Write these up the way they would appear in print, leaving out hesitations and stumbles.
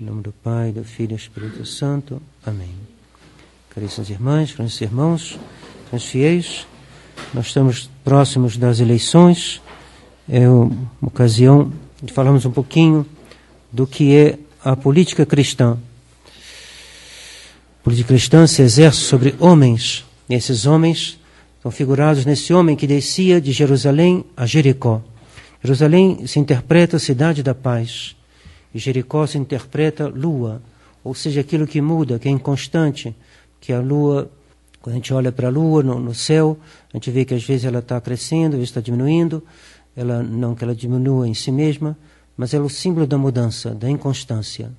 Em nome do Pai, do Filho e do Espírito Santo. Amém. Caríssimas irmãs, caríssimos irmãos, caros fiéis, nós estamos próximos das eleições. É uma ocasião de falarmos um pouquinho do que é a política cristã. A política cristã se exerce sobre homens, e esses homens estão figurados nesse homem que descia de Jerusalém a Jericó. Jerusalém se interpreta cidade da paz, e Jericó se interpreta lua, ou seja, aquilo que muda, que é inconstante, que a lua, quando a gente olha para a lua no céu, a gente vê que às vezes ela está crescendo, às vezes está diminuindo, não que ela diminua em si mesma, mas ela é o símbolo da mudança, da inconstância.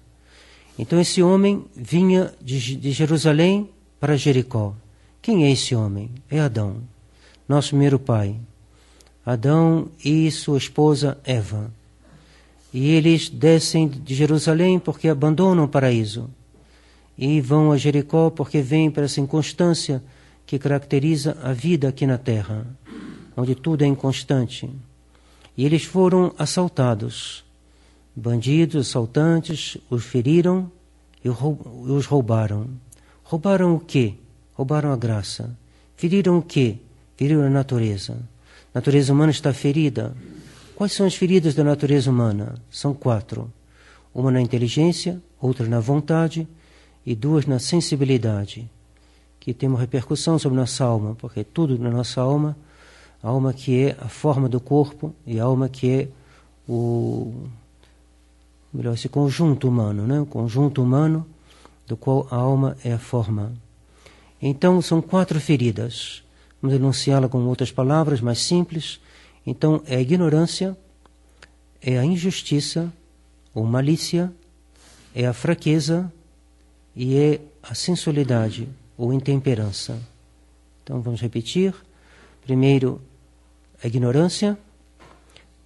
Então esse homem vinha de Jerusalém para Jericó. Quem é esse homem? É Adão, nosso primeiro pai. Adão e sua esposa Eva. E eles descem de Jerusalém porque abandonam o paraíso. E vão a Jericó porque vêm para essa inconstância que caracteriza a vida aqui na terra, onde tudo é inconstante. E eles foram assaltados. Bandidos, assaltantes, os feriram e os roubaram. Roubaram o quê? Roubaram a graça. Feriram o quê? Feriram a natureza. A natureza humana está ferida. Quais são as feridas da natureza humana? São 4. Uma na inteligência, outra na vontade e 2 na sensibilidade, que tem uma repercussão sobre nossa alma, porque tudo na nossa alma, a alma que é a forma do corpo e a alma que é esse conjunto humano, né? O conjunto humano do qual a alma é a forma. Então, são 4 feridas. Vamos enunciá-la com outras palavras mais simples. Então, é a ignorância, é a injustiça, ou malícia, é a fraqueza e é a sensualidade, ou intemperança. Então, vamos repetir. Primeiro, a ignorância,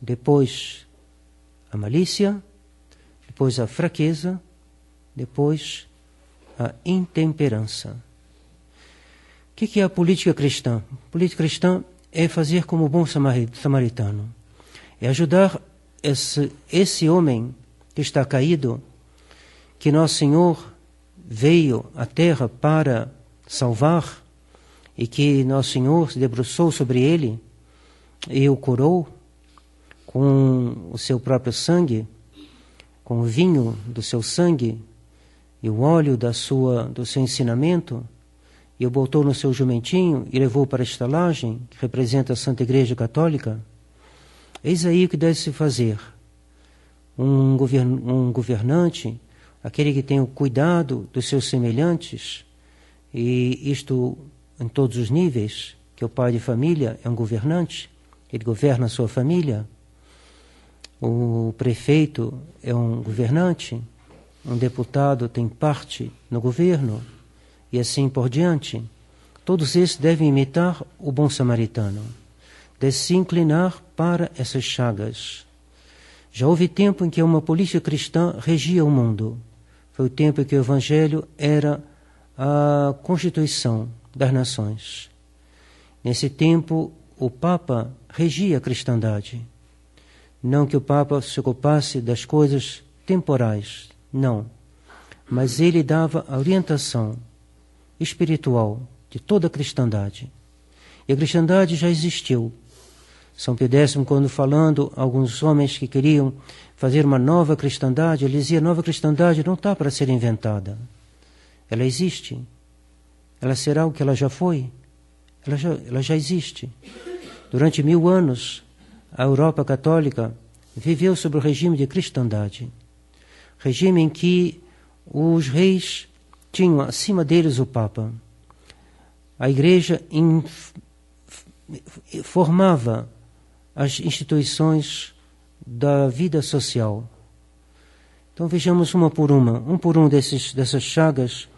depois a malícia, depois a fraqueza, depois a intemperança. O que é a política cristã? A política cristã é fazer como o bom samaritano. É ajudar esse homem que está caído, que Nosso Senhor veio à terra para salvar, e que Nosso Senhor se debruçou sobre ele e o curou com o seu próprio sangue, com o vinho do seu sangue e o óleo do seu ensinamento, e o botou no seu jumentinho e levou para a estalagem, que representa a Santa Igreja Católica. Eis aí o que deve se fazer. Um governante, aquele que tem o cuidado dos seus semelhantes, e isto em todos os níveis, que o pai de família é um governante, ele governa a sua família. O prefeito é um governante, um deputado tem parte no governo, e assim por diante. Todos esses devem imitar o bom samaritano, devem se inclinar para essas chagas. Já houve tempo em que uma política cristã regia o mundo. Foi o tempo em que o Evangelho era a constituição das nações. Nesse tempo, o Papa regia a cristandade. Não que o Papa se ocupasse das coisas temporais, não. Mas ele dava a orientação espiritual de toda a cristandade. E a cristandade já existiu. São Pio X, quando falando, alguns homens que queriam fazer uma nova cristandade, ele dizia: a nova cristandade não está para ser inventada. Ela existe. Ela será o que ela já foi. Ela já existe. Durante 1000 anos, a Europa católica viveu sob o regime de cristandade. Regime em que os reis tinham acima deles o Papa. A Igreja formava as instituições da vida social. Então vejamos um por um dessas chagas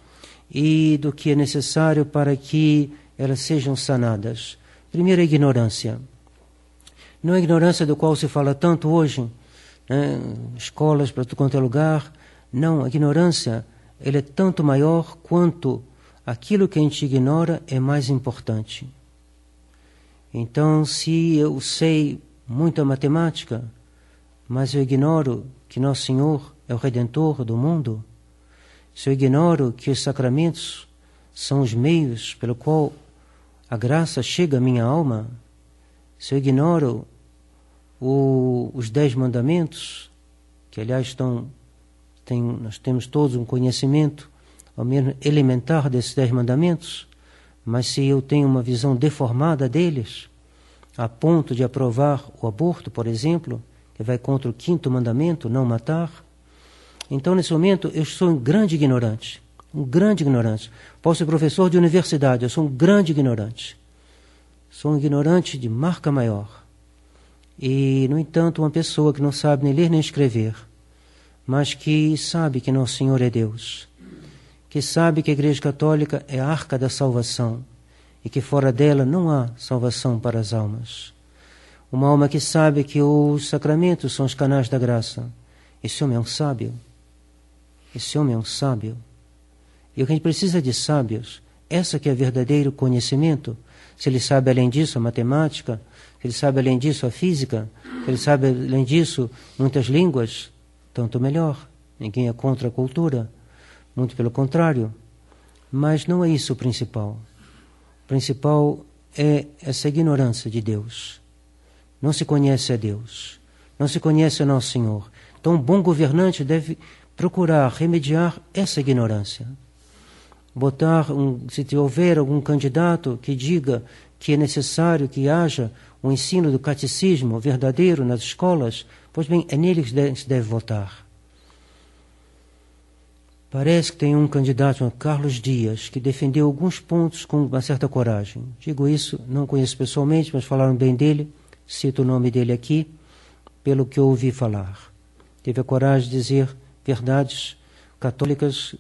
e do que é necessário para que elas sejam sanadas. Primeiro, a ignorância. Não é a ignorância do qual se fala tanto hoje, né? Escolas para tudo quanto é lugar. Não, a ignorância ela é tanto maior quanto aquilo que a gente ignora é mais importante. Então, se eu sei muita matemática, mas eu ignoro que Nosso Senhor é o Redentor do mundo, se eu ignoro que os sacramentos são os meios pelo qual a graça chega à minha alma, se eu ignoro os 10 mandamentos, que aliás nós temos todos um conhecimento, ao menos elementar, desses 10 mandamentos, mas se eu tenho uma visão deformada deles, a ponto de aprovar o aborto, por exemplo, que vai contra o 5º mandamento, não matar, então nesse momento eu sou um grande ignorante. Um grande ignorante. Posso ser professor de universidade, eu sou um grande ignorante. Sou um ignorante de marca maior. E, no entanto, uma pessoa que não sabe nem ler nem escrever, mas que sabe que Nosso Senhor é Deus, que sabe que a Igreja Católica é a arca da salvação e que fora dela não há salvação para as almas. Uma alma que sabe que os sacramentos são os canais da graça. Esse homem é um sábio. Esse homem é um sábio. E o que a gente precisa de sábios, essa que é o verdadeiro conhecimento. Se ele sabe além disso a matemática, se ele sabe além disso a física, se ele sabe além disso muitas línguas, tanto melhor. Ninguém é contra a cultura, muito pelo contrário. Mas não é isso o principal. O principal é essa ignorância de Deus. Não se conhece a Deus, não se conhece a Nosso Senhor. Então, um bom governante deve procurar remediar essa ignorância. Se houver algum candidato que diga que é necessário que haja um ensino do catecismo verdadeiro nas escolas, pois bem, é nele que se deve votar. Parece que tem um candidato chamado Carlos Dias, que defendeu alguns pontos com uma certa coragem. Digo isso, não conheço pessoalmente, mas falaram bem dele, cito o nome dele aqui, pelo que eu ouvi falar. Teve a coragem de dizer verdades católicas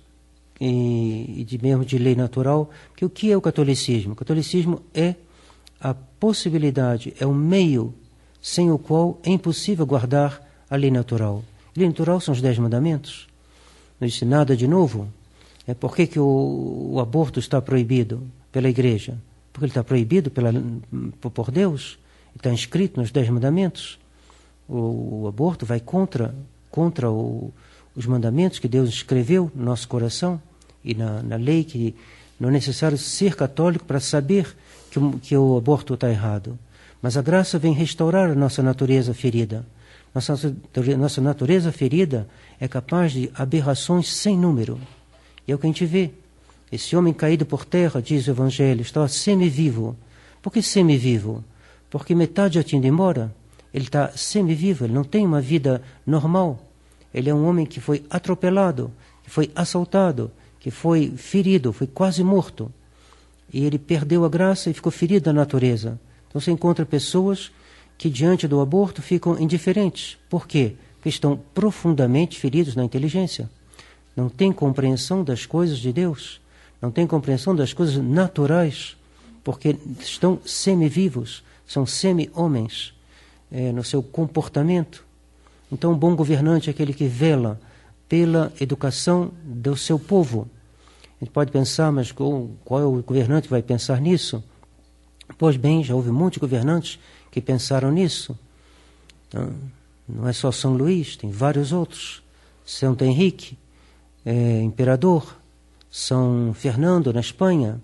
e mesmo de lei natural, que o que é o catolicismo? O catolicismo é a possibilidade, é o meio sem o qual é impossível guardar a lei natural. A lei natural são os 10 mandamentos. Não disse nada de novo. Por que o aborto está proibido pela Igreja? Porque ele está proibido por Deus. Está inscrito nos 10 mandamentos. O aborto vai contra os mandamentos que Deus escreveu no nosso coração e na lei, que não é necessário ser católico para saber que o aborto está errado. Mas a graça vem restaurar a nossa natureza ferida. Nossa natureza ferida é capaz de aberrações sem número. E é o que a gente vê. Esse homem caído por terra, diz o Evangelho, estava semi-vivo. Por que semi-vivo? Porque metade já tinha ido embora. Ele está semi-vivo, ele não tem uma vida normal. Ele é um homem que foi atropelado, que foi assaltado, que foi ferido, foi quase morto. E ele perdeu a graça e ficou ferido da natureza. Então você encontra pessoas que diante do aborto ficam indiferentes. Por quê? Porque estão profundamente feridos na inteligência. Não têm compreensão das coisas de Deus. Não têm compreensão das coisas naturais. Porque estão semi-vivos, são semi-homens no seu comportamento. Então, um bom governante é aquele que vela pela educação do seu povo. A gente pode pensar, mas qual é o governante que vai pensar nisso? Pois bem, já houve muitos governantes que pensaram nisso. Não é só São Luís, tem vários outros. Santo Henrique, imperador. São Fernando, na Espanha.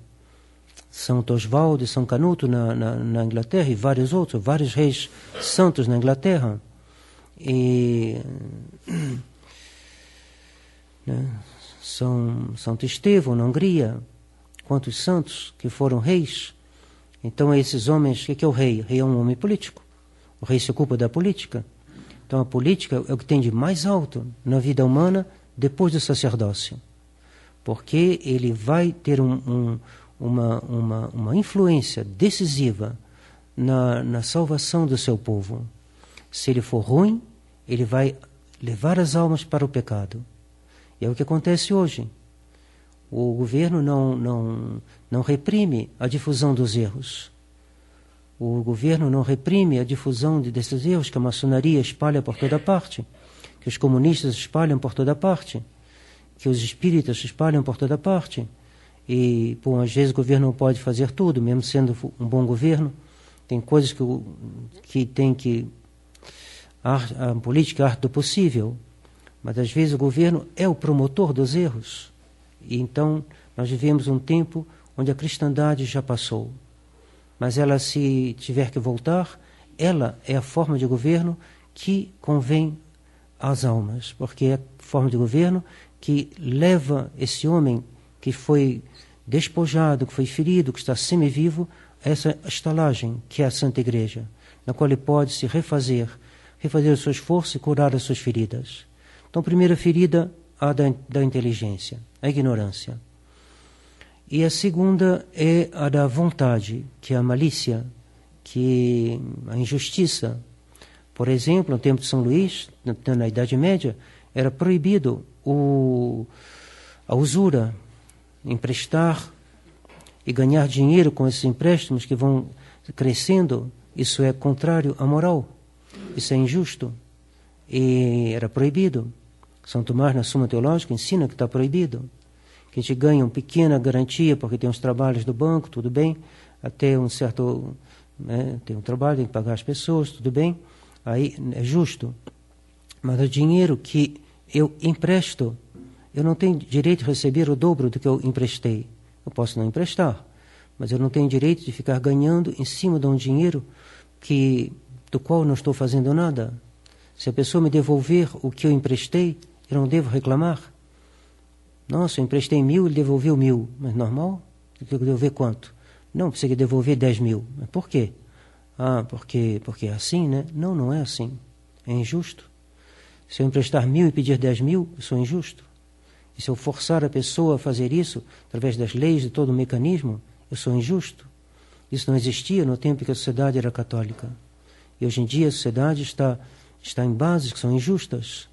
São Osvaldo e São Canuto, na Inglaterra, e vários outros, vários reis santos na Inglaterra. E Santo Estevão, na Hungria. Quantos santos que foram reis. Então, esses homens, o que é o rei? O rei é um homem político. O rei se ocupa da política. Então, a política é o que tem de mais alto na vida humana depois do sacerdócio. Porque ele vai ter uma influência decisiva na salvação do seu povo. Se ele for ruim, ele vai levar as almas para o pecado. E é o que acontece hoje. O governo não reprime a difusão dos erros. O governo não reprime a difusão desses erros que a maçonaria espalha por toda parte, que os comunistas espalham por toda parte, que os espíritas espalham por toda parte. E, às vezes, o governo não pode fazer tudo, mesmo sendo um bom governo. Tem coisas que tem que... A política é a arte do possível. Mas às vezes o governo é o promotor dos erros. E então nós vivemos um tempo onde a cristandade já passou. Mas ela, se tiver que voltar, ela é a forma de governo que convém às almas, porque é a forma de governo que leva esse homem que foi despojado, que foi ferido, que está semivivo, a essa estalagem que é a Santa Igreja, na qual ele pode se refazer o seu esforço e curar as suas feridas. Então, a primeira ferida, a da inteligência, a ignorância. E a segunda é a da vontade, que é a malícia, que é a injustiça. Por exemplo, no tempo de São Luís, na Idade Média, era proibido a usura, emprestar e ganhar dinheiro com esses empréstimos que vão crescendo. Isso é contrário à moral, isso é injusto e era proibido. São Tomás, na Suma Teológica, ensina que está proibido. Que a gente ganha uma pequena garantia porque tem os trabalhos do banco, tudo bem, até um certo, tem um trabalho, tem que pagar as pessoas, tudo bem, aí é justo. Mas o dinheiro que eu empresto, eu não tenho direito de receber o dobro do que eu emprestei. Eu posso não emprestar, mas eu não tenho direito de ficar ganhando em cima de um dinheiro do qual não estou fazendo nada. Se a pessoa me devolver o que eu emprestei, eu não devo reclamar. Nossa, eu emprestei 1.000, ele devolveu 1.000. Mas normal? Ele tem que devolver quanto? Não, precisa devolver 10.000. Mas por quê? Porque é assim, né? Não, não é assim. É injusto. Se eu emprestar 1.000 e pedir 10.000, eu sou injusto. E se eu forçar a pessoa a fazer isso, através das leis, de todo o mecanismo, eu sou injusto. Isso não existia no tempo em que a sociedade era católica. E hoje em dia a sociedade está em bases que são injustas.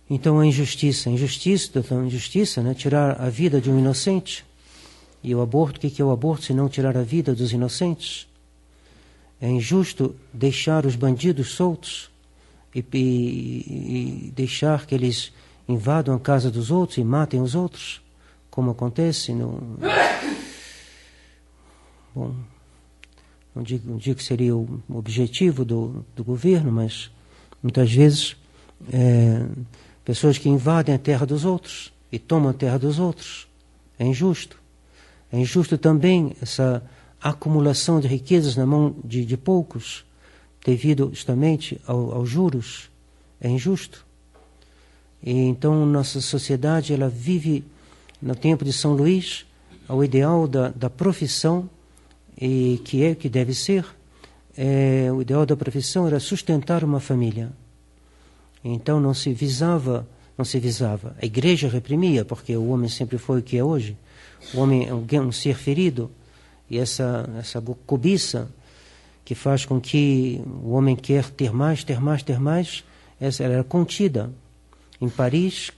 Então a injustiça, né? Tirar a vida de um inocente. E o aborto, o que é o aborto se não tirar a vida dos inocentes? É injusto deixar os bandidos soltos e deixar que eles invadam a casa dos outros e matem os outros, como acontece no... Bom, não digo que seria o objetivo do governo, mas muitas vezes pessoas que invadem a terra dos outros e tomam a terra dos outros. É injusto. É injusto também essa acumulação de riquezas na mão de poucos, devido justamente aos juros. É injusto. E então nossa sociedade ela vive, no tempo de São Luís, ao ideal da profissão, e que deve ser. O ideal da profissão era sustentar uma família. Então não se visava. A igreja reprimia, porque o homem sempre foi o que é hoje. O homem é um ser ferido. E essa cobiça que faz com que o homem quer ter mais, essa era contida. Em Paris,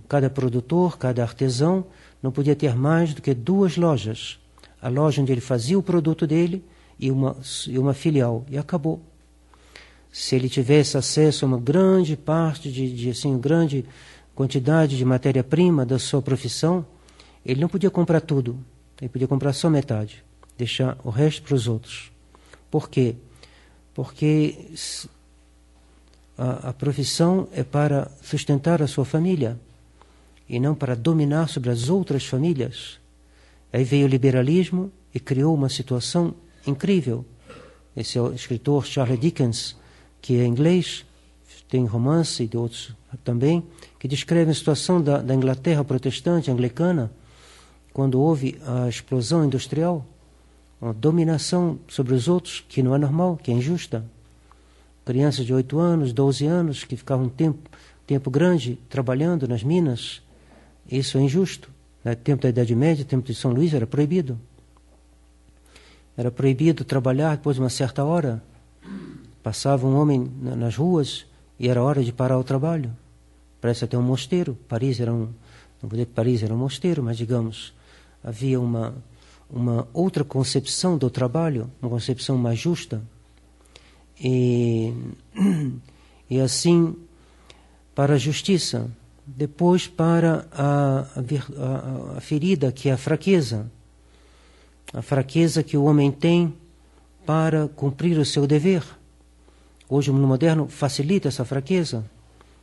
cada produtor, cada artesão, não podia ter mais do que 2 lojas. A loja onde ele fazia o produto dele e uma filial. E acabou. Se ele tivesse acesso a uma grande parte, uma grande quantidade de matéria-prima da sua profissão, ele não podia comprar tudo. Ele podia comprar só metade. Deixar o resto para os outros. Por quê? Porque a profissão é para sustentar a sua família e não para dominar sobre as outras famílias. Aí veio o liberalismo e criou uma situação incrível. Esse é o escritor Charles Dickens, que é inglês, tem romance e de outros também, que descreve a situação da Inglaterra protestante, anglicana, quando houve a explosão industrial, uma dominação sobre os outros, que não é normal, que é injusta. Crianças de 8 anos, 12 anos, que ficavam tempo grande trabalhando nas minas, isso é injusto. No tempo da Idade Média, no tempo de São Luís, era proibido. Era proibido trabalhar depois de uma certa hora. Passava um homem nas ruas e era hora de parar o trabalho. Parece até um mosteiro. Paris era não vou dizer que Paris era um mosteiro, mas digamos, havia uma outra concepção do trabalho, uma concepção mais justa. E assim, para a justiça. Depois para a ferida, que é a fraqueza. A fraqueza que o homem tem para cumprir o seu dever. Hoje o mundo moderno facilita essa fraqueza,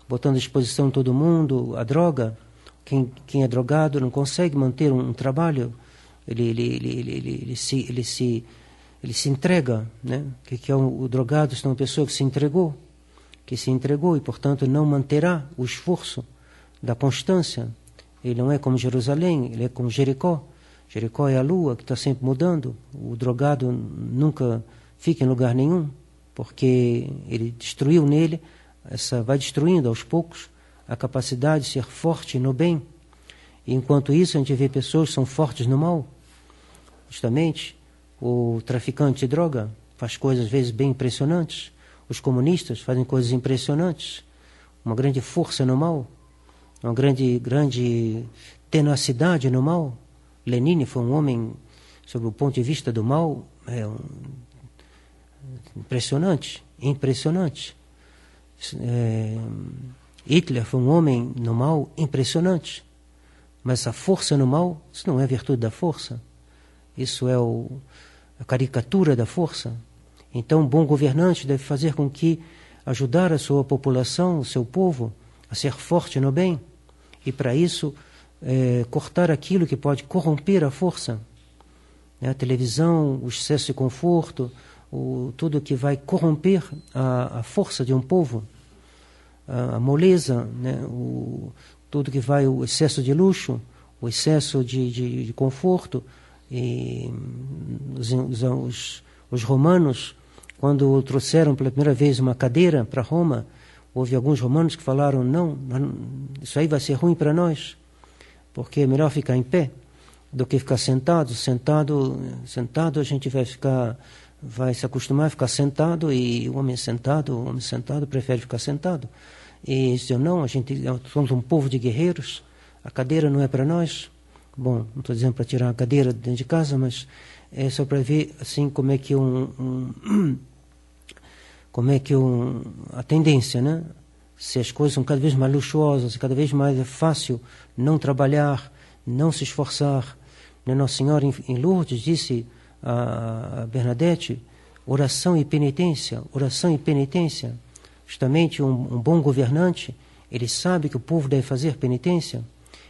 botando à disposição todo mundo a droga. Quem é drogado não consegue manter um trabalho, ele se entrega, né? Que é o drogado? É uma pessoa que se entregou e, portanto, não manterá o esforço da constância. Ele não é como Jerusalém, ele é como Jericó. Jericó é a lua que está sempre mudando. O drogado nunca fica em lugar nenhum, porque ele destruiu nele, vai destruindo aos poucos a capacidade de ser forte no bem. E enquanto isso, a gente vê pessoas que são fortes no mal. Justamente, o traficante de droga faz coisas, às vezes, bem impressionantes. Os comunistas fazem coisas impressionantes. Uma grande força no mal, uma grande tenacidade no mal. Lenin foi um homem, sob o ponto de vista do mal, impressionante. Hitler foi um homem no mal impressionante. Mas essa força no mal, isso não é virtude da força. Isso é a caricatura da força. Então, um bom governante deve fazer com que ajudar a sua população, o seu povo, a ser forte no bem. E para isso, cortar aquilo que pode corromper a força. A televisão, o excesso de conforto, tudo que vai corromper a força de um povo. A moleza, né? Tudo que vai, o excesso de luxo, o excesso de conforto. E os romanos, quando trouxeram pela primeira vez uma cadeira para Roma, houve alguns romanos que falaram, não, isso aí vai ser ruim para nós, porque é melhor ficar em pé do que ficar sentado. Sentado a gente vai se acostumar a ficar sentado, e o homem sentado prefere ficar sentado. E diziam, não, somos um povo de guerreiros, a cadeira não é para nós. Bom, não estou dizendo para tirar a cadeira dentro de casa, mas é só para ver assim como é que a tendência, né? Se as coisas são cada vez mais luxuosas, cada vez mais é fácil não trabalhar, não se esforçar. Nossa Senhora em Lourdes disse a Bernadette, oração e penitência. Justamente um bom governante, ele sabe que o povo deve fazer penitência.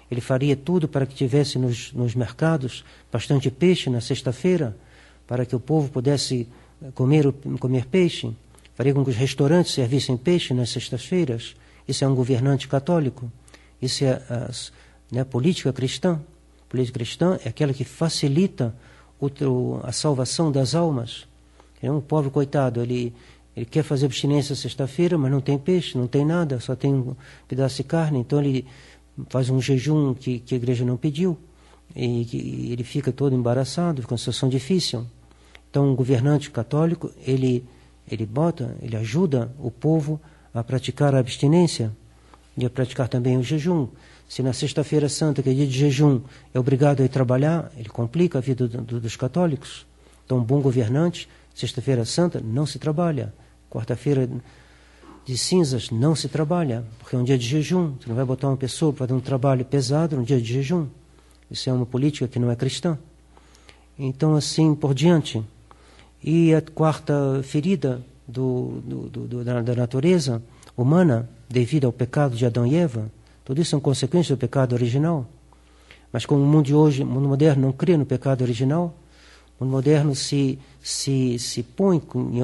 Ele faria tudo para que tivesse nos mercados bastante peixe na sexta-feira, para que o povo pudesse comer peixe. Faria com que os restaurantes servissem peixe nas sextas-feiras. Isso é um governante católico. Isso é a política cristã. A política cristã é aquela que facilita a salvação das almas. É um pobre coitado, ele quer fazer abstinência sexta-feira, mas não tem peixe, não tem nada, só tem um pedaço de carne, então ele faz um jejum que a igreja não pediu, e ele fica todo embaraçado, fica uma situação difícil. Então, um governante católico, ele ajuda o povo a praticar a abstinência e a praticar também o jejum. Se na sexta-feira santa, que é dia de jejum, é obrigado a ir trabalhar, ele complica a vida dos católicos. Então, um bom governante, sexta-feira santa, não se trabalha. Quarta-feira de cinzas, não se trabalha, porque é um dia de jejum. Você não vai botar uma pessoa para fazer um trabalho pesado num dia de jejum. Isso é uma política que não é cristã. Então, assim por diante. E a quarta ferida da natureza humana, devido ao pecado de Adão e Eva, tudo isso são consequências do pecado original. Mas como o mundo de hoje, o mundo moderno não crê no pecado original, o mundo moderno se põe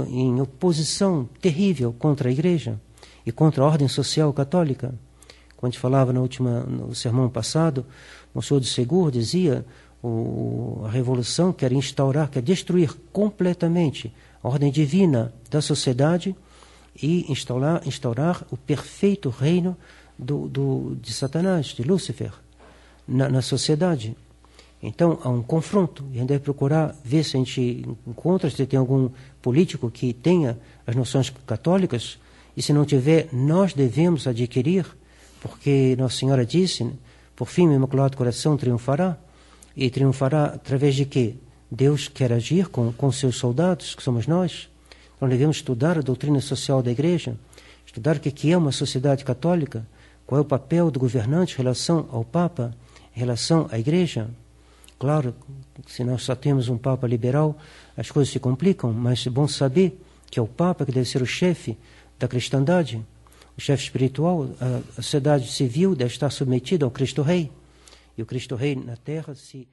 em oposição terrível contra a Igreja e contra a ordem social católica. Quando a gente falava no sermão passado, o Senhor de Segur dizia a revolução quer destruir completamente a ordem divina da sociedade e instaurar o perfeito reino de Satanás, de Lúcifer, na sociedade. Então, há um confronto, e a gente deve procurar ver se a gente encontra, se tem algum político que tenha as noções católicas, e se não tiver, nós devemos adquirir, porque Nossa Senhora disse, por fim o Imaculado Coração triunfará, e triunfará através de quê? Deus quer agir com seus soldados, que somos nós. Então devemos estudar a doutrina social da Igreja, estudar o que é uma sociedade católica, qual é o papel do governante em relação ao Papa, em relação à Igreja. Claro, se nós só temos um Papa liberal, as coisas se complicam, mas é bom saber que é o Papa, que deve ser o chefe da cristandade, o chefe espiritual. A sociedade civil deve estar submetida ao Cristo Rei, e o Cristo Rei na terra se